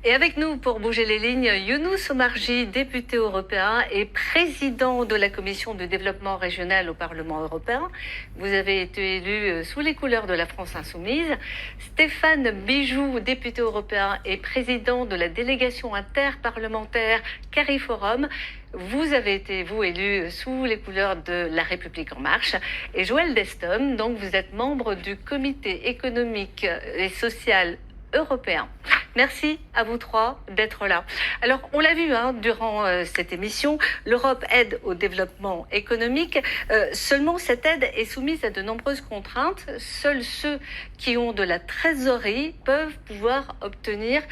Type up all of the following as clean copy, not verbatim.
Et avec nous pour bouger les lignes, Younous Omarjee, député européen et président de la Commission du développement régional au Parlement européen. Vous avez été élu sous les couleurs de la France insoumise. Stéphane Bijou, député européen et président de la délégation interparlementaire Cariforum. Vous avez été, vous, élu sous les couleurs de La République En Marche. Et Joël Destom, donc vous êtes membre du Comité économique et social européen. Merci à vous trois d'être là. Alors, on l'a vu durant cette émission, l'Europe aide au développement économique. Seulement, cette aide est soumise à de nombreuses contraintes. Seuls ceux qui ont de la trésorerie peuvent pouvoir obtenir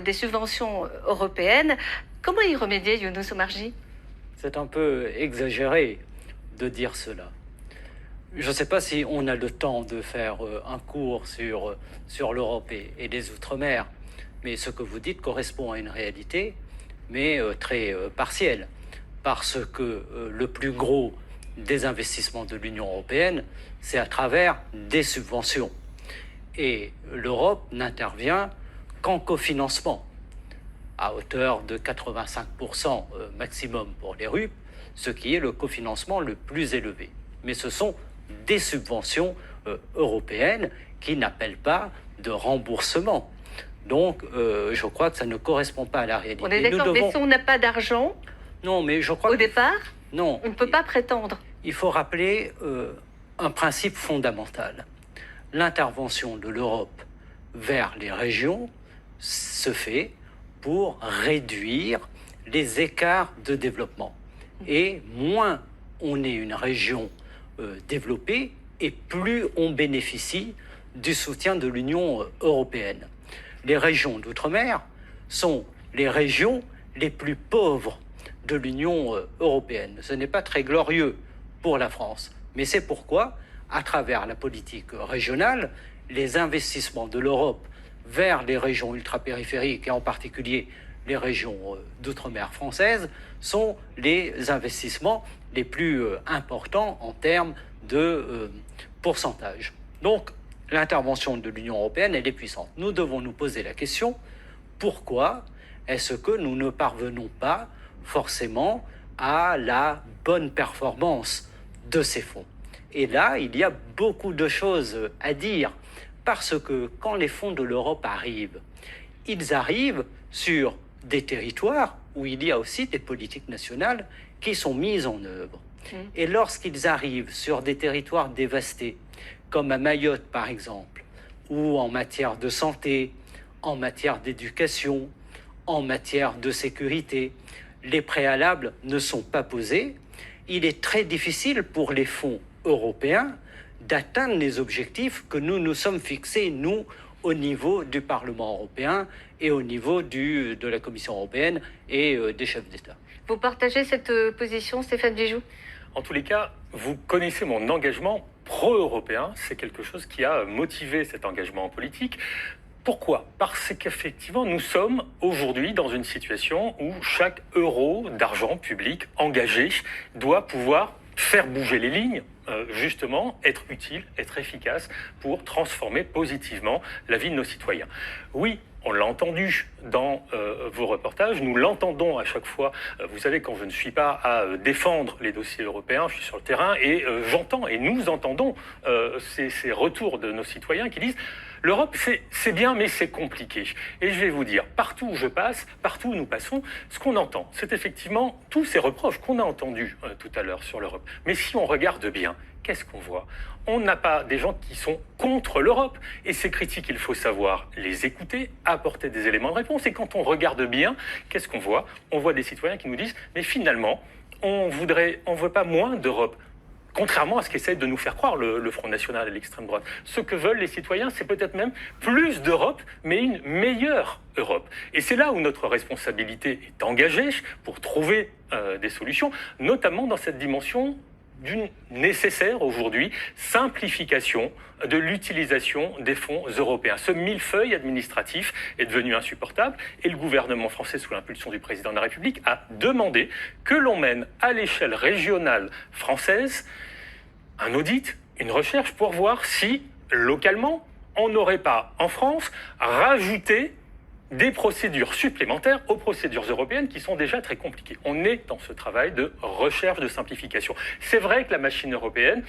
des subventions européennes. Comment y remédier, Younous Omarjee ? C'est un peu exagéré de dire cela. Je ne sais pas si on a le temps de faire un cours sur l'Europe et les Outre-mer, mais ce que vous dites correspond à une réalité, mais très partielle, parce que le plus gros des investissements de l'Union européenne, c'est à travers des subventions. Et l'Europe n'intervient qu'en cofinancement, à hauteur de 85% maximum pour les RUP, ce qui est le cofinancement le plus élevé. Mais ce sont des subventions européennes qui n'appellent pas de remboursement. Donc, je crois que ça ne correspond pas à la réalité. On est d'accord, mais si on n'a pas d'argent, non, mais je crois au départ, non, on ne peut pas prétendre. Il faut rappeler un principe fondamental. L'intervention de l'Europe vers les régions se fait pour réduire les écarts de développement. Et moins on est une région développée, et plus on bénéficie du soutien de l'Union européenne. Les régions d'outre-mer sont les régions les plus pauvres de l'Union européenne. Ce n'est pas très glorieux pour la France, mais c'est pourquoi, à travers la politique régionale, les investissements de l'Europe vers les régions ultrapériphériques et en particulier les régions d'outre-mer françaises sont les investissements les plus importants en termes de pourcentage. Donc, l'intervention de l'Union européenne, elle est puissante. Nous devons nous poser la question, pourquoi est-ce que nous ne parvenons pas forcément à la bonne performance de ces fonds ? Et là, il y a beaucoup de choses à dire, parce que quand les fonds de l'Europe arrivent, ils arrivent sur des territoires où il y a aussi des politiques nationales qui sont mises en œuvre. Et lorsqu'ils arrivent sur des territoires dévastés, comme à Mayotte par exemple, ou en matière de santé, en matière d'éducation, en matière de sécurité, les préalables ne sont pas posés, il est très difficile pour les fonds européens d'atteindre les objectifs que nous nous sommes fixés, nous, au niveau du Parlement européen et au niveau de la Commission européenne et des chefs d'État. Vous partagez cette position, Stéphane Bijou ? En tous les cas, vous connaissez mon engagement pro-européen. C'est quelque chose qui a motivé cet engagement en politique. Pourquoi ? Parce qu'effectivement, nous sommes aujourd'hui dans une situation où chaque euro d'argent public engagé doit pouvoir faire bouger les lignes, justement, être utile, être efficace pour transformer positivement la vie de nos citoyens. Oui, on l'a entendu dans vos reportages, nous l'entendons à chaque fois. Vous savez, quand je ne suis pas à défendre les dossiers européens, je suis sur le terrain et j'entends et nous entendons ces retours de nos citoyens qui disent « L'Europe, c'est bien, mais c'est compliqué. » Et je vais vous dire, partout où je passe, partout où nous passons, ce qu'on entend, c'est effectivement tous ces reproches qu'on a entendus tout à l'heure sur l'Europe. Mais si on regarde bien, qu'est-ce qu'on voit ? On n'a pas des gens qui sont contre l'Europe. Et ces critiques, il faut savoir les écouter, apporter des éléments de réponse. Et quand on regarde bien, qu'est-ce qu'on voit ? On voit des citoyens qui nous disent « Mais finalement, on veut pas moins d'Europe. » Contrairement à ce qu'essaie de nous faire croire le Front National et l'extrême droite. Ce que veulent les citoyens, c'est peut-être même plus d'Europe, mais une meilleure Europe. Et c'est là où notre responsabilité est engagée pour trouver des solutions, notamment dans cette dimension d'une nécessaire aujourd'hui simplification de l'utilisation des fonds européens. Ce millefeuille administratif est devenu insupportable et le gouvernement français, sous l'impulsion du président de la République, a demandé que l'on mène à l'échelle régionale française un audit, une recherche pour voir si, localement, on n'aurait pas, en France, rajouté des procédures supplémentaires aux procédures européennes qui sont déjà très compliquées. On est dans ce travail de recherche de simplification. C'est vrai que la machine européenne,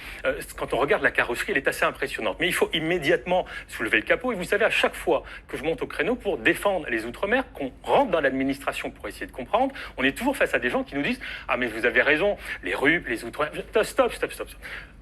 quand on regarde la carrosserie, elle est assez impressionnante. Mais il faut immédiatement soulever le capot. Et vous savez, à chaque fois que je monte au créneau pour défendre les Outre-mer, qu'on rentre dans l'administration pour essayer de comprendre, on est toujours face à des gens qui nous disent « Ah mais vous avez raison, les RUP, les Outre-mer... » Stop.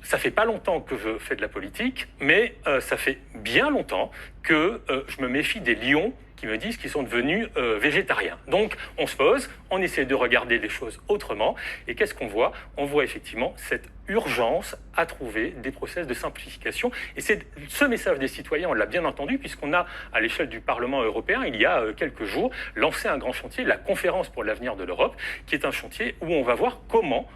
Ça fait pas longtemps que je fais de la politique, mais ça fait bien longtemps que je me méfie des lions qui me disent qu'ils sont devenus végétariens. Donc, on se pose, on essaie de regarder les choses autrement. Et qu'est-ce qu'on voit? On voit effectivement cette urgence à trouver des process de simplification. Et c'est ce message des citoyens, on l'a bien entendu, puisqu'on a, à l'échelle du Parlement européen, il y a quelques jours, lancé un grand chantier, la conférence pour l'avenir de l'Europe, qui est un chantier où on va voir comment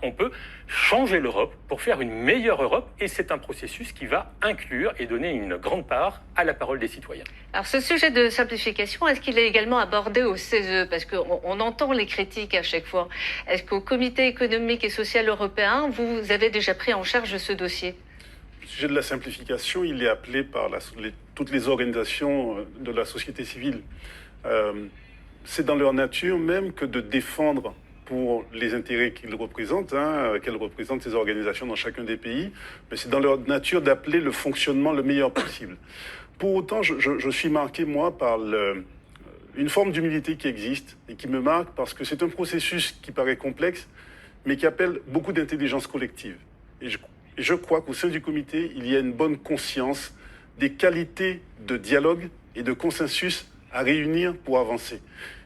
on peut changer l'Europe pour faire une meilleure Europe. Et c'est un processus qui va inclure et donner une grande part à la parole des citoyens. Alors, ce sujet de simplification, est-ce qu'il est également abordé au CESE? Parce qu'on entend les critiques à chaque fois. Est-ce qu'au Comité économique et social européen, vous avez déjà pris en charge ce dossier? Le sujet de la simplification, il est appelé par toutes les organisations de la société civile. C'est dans leur nature même que de défendre pour les intérêts qu'elles représentent ces organisations dans chacun des pays, mais c'est dans leur nature d'appeler le fonctionnement le meilleur possible. Pour autant, je suis marqué, moi, par une forme d'humilité qui existe et qui me marque parce que c'est un processus qui paraît complexe, mais qui appelle beaucoup d'intelligence collective. Et je crois qu'au sein du comité, il y a une bonne conscience des qualités de dialogue et de consensus à réunir pour avancer.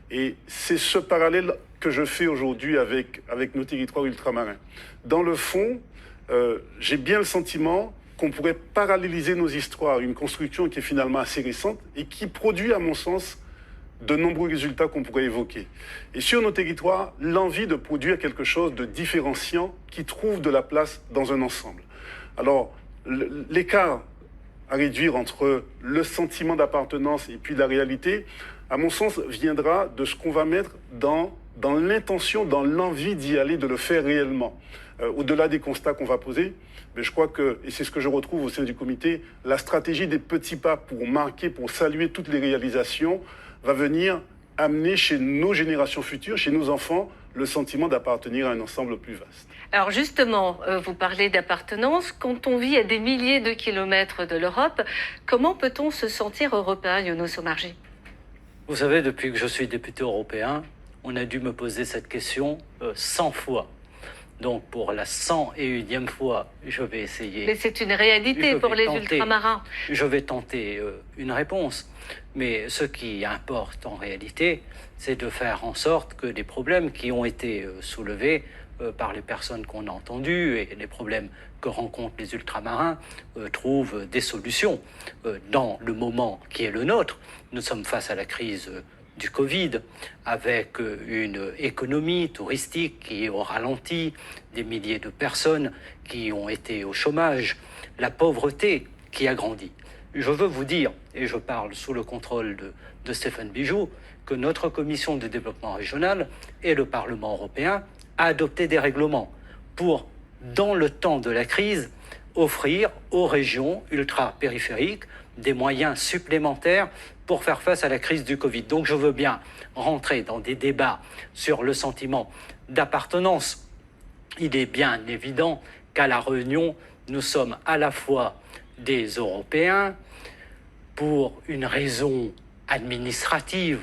Et c'est ce parallèle que je fais aujourd'hui avec nos territoires ultramarins. Dans le fond, j'ai bien le sentiment qu'on pourrait paralléliser nos histoires, une construction qui est finalement assez récente et qui produit, à mon sens, de nombreux résultats qu'on pourrait évoquer. Et sur nos territoires, l'envie de produire quelque chose de différenciant qui trouve de la place dans un ensemble. Alors, l'écart à réduire entre le sentiment d'appartenance et puis la réalité, à mon sens, viendra de ce qu'on va mettre dans l'intention, dans l'envie d'y aller, de le faire réellement. Au-delà des constats qu'on va poser, mais je crois que, et c'est ce que je retrouve au sein du comité, la stratégie des petits pas pour marquer, pour saluer toutes les réalisations, va venir amener chez nos générations futures, chez nos enfants, le sentiment d'appartenir à un ensemble plus vaste. Alors justement, vous parlez d'appartenance. Quand on vit à des milliers de kilomètres de l'Europe, comment peut-on se sentir européen, Younous Omarjee? Vous savez, depuis que je suis député européen, on a dû me poser cette question 100 fois. Donc pour la 101e fois, je vais essayer. Mais c'est une réalité pour les ultramarins. Je vais tenter une réponse. Mais ce qui importe en réalité, c'est de faire en sorte que les problèmes qui ont été soulevés par les personnes qu'on a entendues et les problèmes que rencontrent les ultramarins trouvent des solutions. Dans le moment qui est le nôtre, nous sommes face à la crise du Covid, avec une économie touristique qui est au ralenti, des milliers de personnes qui ont été au chômage, la pauvreté qui a grandi. Je veux vous dire, et je parle sous le contrôle de Stéphane Bijoux, que notre commission de développement régional et le Parlement européen a adopté des règlements pour, dans le temps de la crise, offrir aux régions ultra-périphériques des moyens supplémentaires pour faire face à la crise du Covid. Donc je veux bien rentrer dans des débats sur le sentiment d'appartenance. Il est bien évident qu'à La Réunion, nous sommes à la fois des Européens pour une raison administrative.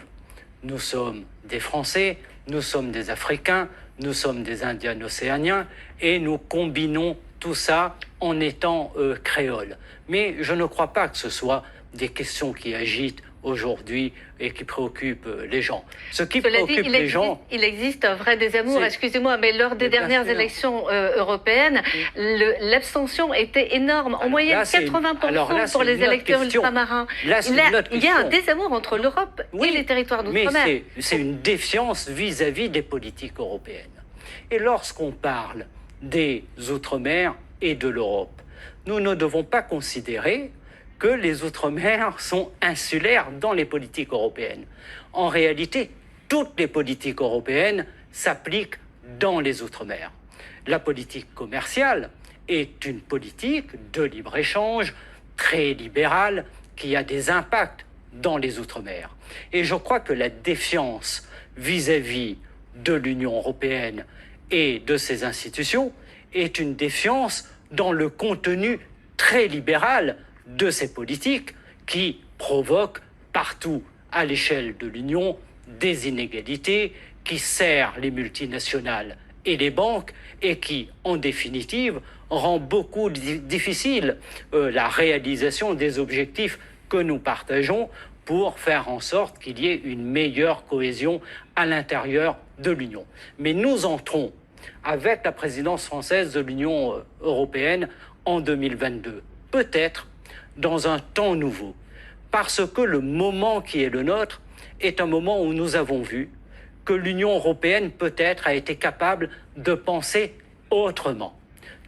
Nous sommes des Français, nous sommes des Africains, nous sommes des Indiens océaniens et nous combinons tout ça en étant créoles. Mais je ne crois pas que ce soit des questions qui agitent aujourd'hui et qui préoccupent les gens. Ce qui préoccupe les gens... Il existe un vrai désamour, excusez-moi, mais lors des dernières élections européennes, l'abstention était énorme. En moyenne, 80% pour les électeurs ultramarins. Il y a un désamour entre l'Europe et les territoires d'outre-mer. Mais c'est une défiance vis-à-vis des politiques européennes. Et lorsqu'on parle des Outre-mer et de l'Europe, nous ne devons pas considérer que les Outre-mer sont insulaires dans les politiques européennes. En réalité, toutes les politiques européennes s'appliquent dans les Outre-mer. La politique commerciale est une politique de libre-échange très libérale qui a des impacts dans les Outre-mer. Et je crois que la défiance vis-à-vis de l'Union européenne et de ses institutions est une défiance dans le contenu très libéral de ces politiques qui provoquent partout à l'échelle de l'Union des inégalités, qui serrent les multinationales et les banques et qui, en définitive, rend beaucoup difficile la réalisation des objectifs que nous partageons pour faire en sorte qu'il y ait une meilleure cohésion à l'intérieur de l'Union. Mais nous entrons avec la présidence française de l'Union européenne en 2022, peut-être dans un temps nouveau, parce que le moment qui est le nôtre est un moment où nous avons vu que l'Union européenne peut-être a été capable de penser autrement.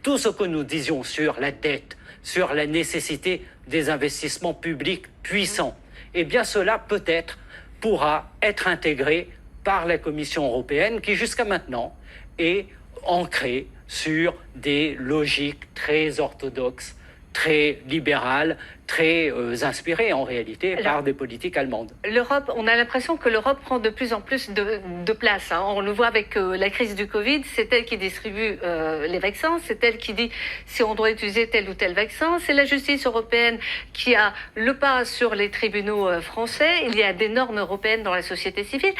Tout ce que nous disions sur la dette, sur la nécessité des investissements publics puissants, eh bien cela peut-être pourra être intégré par la Commission européenne qui jusqu'à maintenant est ancrée sur des logiques très orthodoxes, très libérales, très inspirées en réalité par des politiques allemandes. L'Europe, on a l'impression que l'Europe prend de plus en plus de place. Hein. On le voit avec la crise du Covid, c'est elle qui distribue les vaccins, c'est elle qui dit si on doit utiliser tel ou tel vaccin, c'est la justice européenne qui a le pas sur les tribunaux français, il y a des normes européennes dans la société civile.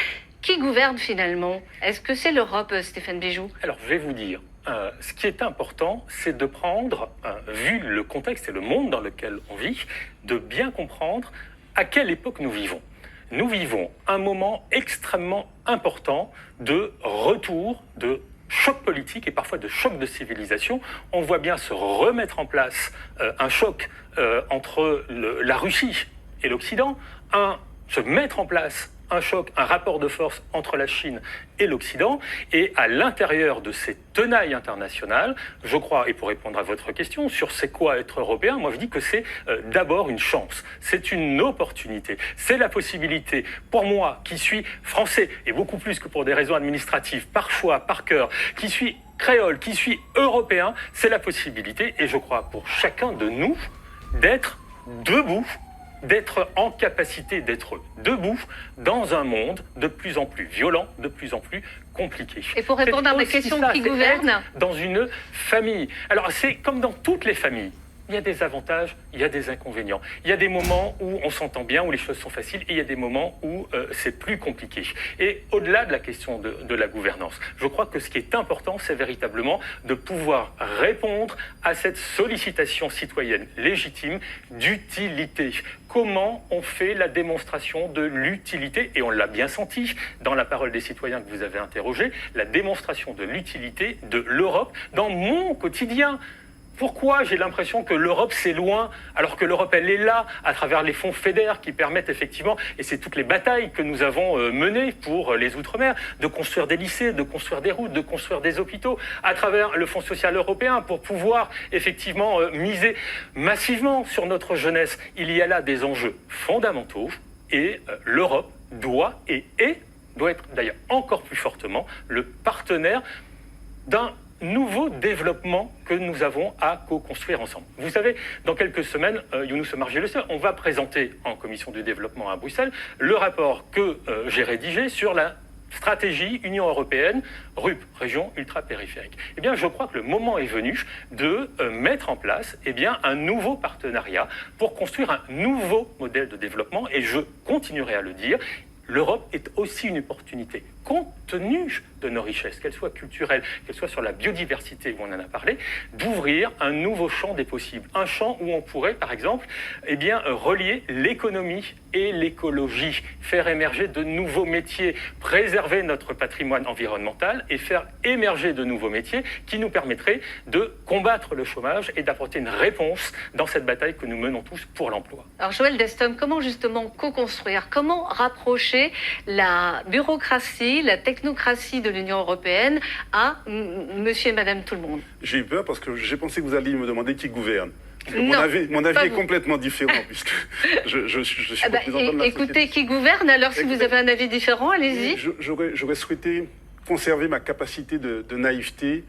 Qui gouverne finalement? Est-ce que c'est l'Europe, Stéphane Bijoux? Alors, je vais vous dire, ce qui est important, c'est de prendre, vu le contexte et le monde dans lequel on vit, de bien comprendre à quelle époque nous vivons. Nous vivons un moment extrêmement important de retour, de choc politique et parfois de choc de civilisation. On voit bien se remettre en place un choc entre la Russie et l'Occident, se mettre en place un choc, un rapport de force entre la Chine et l'Occident. Et à l'intérieur de ces tenailles internationales, je crois, et pour répondre à votre question sur c'est quoi être européen, moi je dis que c'est d'abord une chance, c'est une opportunité, c'est la possibilité pour moi qui suis français, et beaucoup plus que pour des raisons administratives, par choix, par cœur, qui suis créole, qui suis européen, c'est la possibilité, et je crois pour chacun de nous, d'être debout, d'être en capacité d'être debout dans un monde de plus en plus violent, de plus en plus compliqué. Et pour répondre à ma question, qui gouverne? Dans une famille. Alors, c'est comme dans toutes les familles. Il y a des avantages, il y a des inconvénients. Il y a des moments où on s'entend bien, où les choses sont faciles, et il y a des moments où c'est plus compliqué. Et au-delà de la question de la gouvernance, je crois que ce qui est important, c'est véritablement de pouvoir répondre à cette sollicitation citoyenne légitime d'utilité. Comment on fait la démonstration de l'utilité, et on l'a bien senti dans la parole des citoyens que vous avez interrogés, la démonstration de l'utilité de l'Europe dans mon quotidien. Pourquoi j'ai l'impression que l'Europe c'est loin, alors que l'Europe elle est là, à travers les fonds FEDER qui permettent effectivement, et c'est toutes les batailles que nous avons menées pour les Outre-mer, de construire des lycées, de construire des routes, de construire des hôpitaux, à travers le Fonds social européen pour pouvoir effectivement miser massivement sur notre jeunesse. Il y a là des enjeux fondamentaux et l'Europe doit être d'ailleurs encore plus fortement le partenaire d'un nouveau développement que nous avons à co-construire ensemble. Vous savez, dans quelques semaines, Younous Omarjee le sait, on va présenter en commission du développement à Bruxelles le rapport que j'ai rédigé sur la stratégie Union européenne, RUP, région ultra-périphérique. Eh bien, je crois que le moment est venu de mettre en place un nouveau partenariat pour construire un nouveau modèle de développement, et je continuerai à le dire, l'Europe est aussi une opportunité, compte tenu de nos richesses, qu'elles soient culturelles, qu'elles soient sur la biodiversité, où on en a parlé, d'ouvrir un nouveau champ des possibles. Un champ où on pourrait, par exemple, relier l'économie et l'écologie, faire émerger de nouveaux métiers, préserver notre patrimoine environnemental et faire émerger de nouveaux métiers qui nous permettraient de combattre le chômage et d'apporter une réponse dans cette bataille que nous menons tous pour l'emploi. Alors Joël Destom, comment justement co-construire, comment rapprocher la bureaucratie, la technocratie de l'Union européenne à monsieur et madame tout le monde? J'ai eu peur parce que j'ai pensé que vous alliez me demander qui gouverne. Mon Non, avis est complètement différent puisque je suis représentant de la écoutez, société. qui gouverne? Alors si vous avez un avis différent, allez-y. J'aurais souhaité conserver ma capacité de naïveté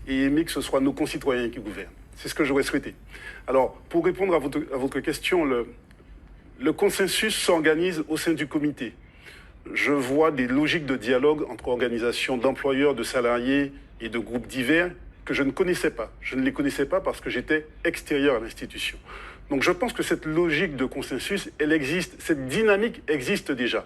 et aimer que ce soit nos concitoyens qui gouvernent. C'est ce que j'aurais souhaité. Alors, pour répondre à votre question, le consensus s'organise au sein du comité. Je vois des logiques de dialogue entre organisations d'employeurs, de salariés et de groupes divers que je ne connaissais pas. Je ne les connaissais pas parce que j'étais extérieur à l'institution. Donc je pense que cette logique de consensus, elle existe, cette dynamique existe déjà.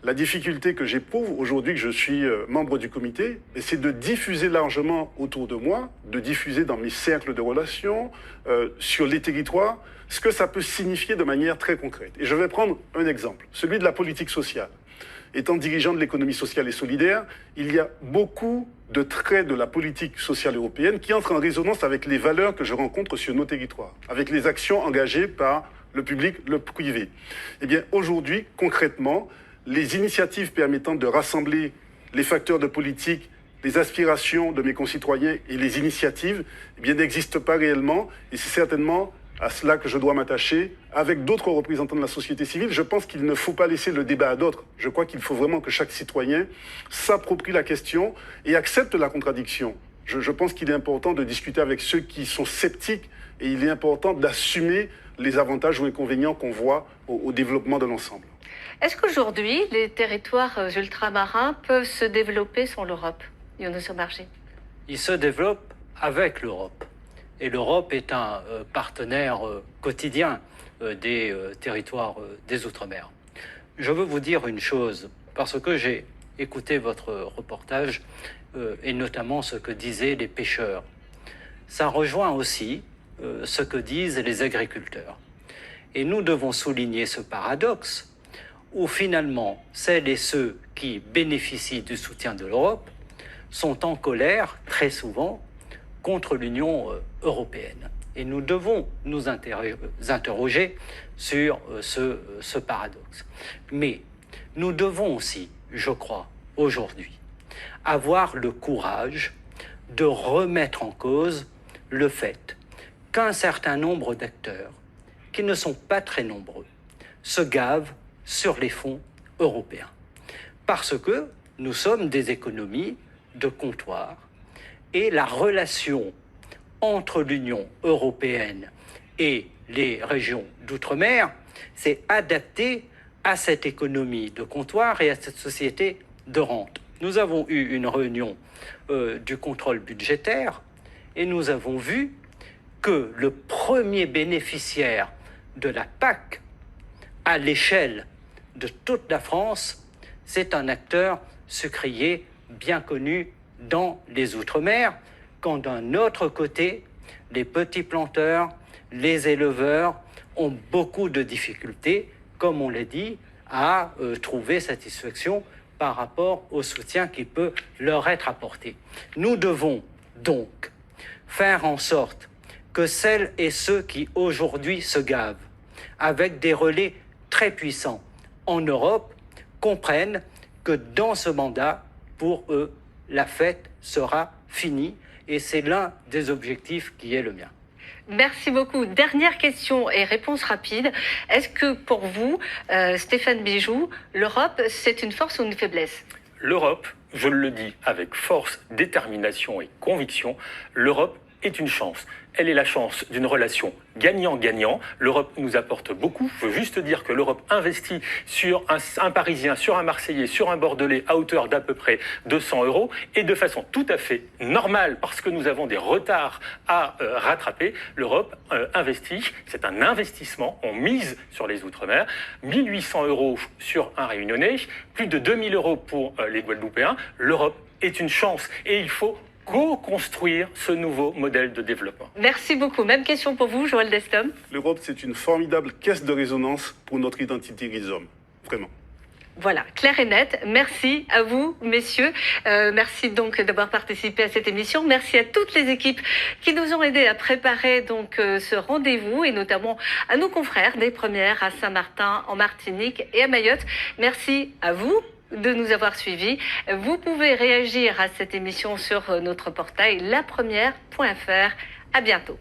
La difficulté que j'éprouve aujourd'hui, que je suis membre du comité, c'est de diffuser largement autour de moi, de diffuser dans mes cercles de relations, sur les territoires, ce que ça peut signifier de manière très concrète. Et je vais prendre un exemple, celui de la politique sociale. Étant dirigeant de l'économie sociale et solidaire, il y a beaucoup de traits de la politique sociale européenne qui entrent en résonance avec les valeurs que je rencontre sur nos territoires, avec les actions engagées par le public, le privé. Eh bien, aujourd'hui, concrètement, les initiatives permettant de rassembler les facteurs de politique, les aspirations de mes concitoyens et les initiatives, eh bien, n'existent pas réellement, et c'est certainement à cela que je dois m'attacher avec d'autres représentants de la société civile. Je pense qu'il ne faut pas laisser le débat à d'autres. Je crois qu'il faut vraiment que chaque citoyen s'approprie la question et accepte la contradiction. Je pense qu'il est important de discuter avec ceux qui sont sceptiques et il est important d'assumer les avantages ou inconvénients qu'on voit au développement de l'ensemble. Est-ce qu'aujourd'hui, les territoires ultramarins peuvent se développer sans l'Europe, Younous Omarjee? Ils se développent avec l'Europe. Et l'Europe est un partenaire quotidien des territoires des Outre-mer. Je veux vous dire une chose, parce que j'ai écouté votre reportage et notamment ce que disaient les pêcheurs. Ça rejoint aussi ce que disent les agriculteurs. Et nous devons souligner ce paradoxe où finalement celles et ceux qui bénéficient du soutien de l'Europe sont en colère très souvent contre l'Union européenne. Et nous devons nous interroger sur ce paradoxe. Mais nous devons aussi, je crois, aujourd'hui, avoir le courage de remettre en cause le fait qu'un certain nombre d'acteurs, qui ne sont pas très nombreux, se gavent sur les fonds européens. Parce que nous sommes des économies de comptoir et la relation entre l'Union européenne et les régions d'outre-mer s'est adaptée à cette économie de comptoir et à cette société de rente. Nous avons eu une réunion du contrôle budgétaire et nous avons vu que le premier bénéficiaire de la PAC à l'échelle de toute la France, c'est un acteur sucrier bien connu dans les Outre-mer, quand d'un autre côté, les petits planteurs, les éleveurs ont beaucoup de difficultés, comme on l'a dit, à trouver satisfaction par rapport au soutien qui peut leur être apporté. Nous devons donc faire en sorte que celles et ceux qui aujourd'hui se gavent, avec des relais très puissants en Europe, comprennent que dans ce mandat, pour eux, la fête sera finie et c'est l'un des objectifs qui est le mien. Merci beaucoup. Dernière question et réponse rapide. Est-ce que pour vous, Stéphane Bijoux, l'Europe, c'est une force ou une faiblesse? L'Europe, je le dis avec force, détermination et conviction, l'Europe est une chance. Elle est la chance d'une relation gagnant-gagnant. L'Europe nous apporte beaucoup. Je veux juste dire que l'Europe investit sur un Parisien, sur un Marseillais, sur un Bordelais à hauteur d'à peu près 200 € et de façon tout à fait normale parce que nous avons des retards à rattraper. L'Europe investit, c'est un investissement, on mise sur les Outre-mer, 1 800 € sur un Réunionnais, plus de 2 000 € pour les Guadeloupéens. L'Europe est une chance et il faut co-construire ce nouveau modèle de développement. Merci beaucoup. Même question pour vous, Joël Destom. L'Europe, c'est une formidable caisse de résonance pour notre identité rhizome. Vraiment. Voilà, clair et net. Merci à vous, messieurs. Merci donc d'avoir participé à cette émission. Merci à toutes les équipes qui nous ont aidés à préparer donc ce rendez-vous et notamment à nos confrères des Premières à Saint-Martin, en Martinique et à Mayotte. Merci à vous de nous avoir suivis. Vous pouvez réagir à cette émission sur notre portail lapremière.fr. À bientôt.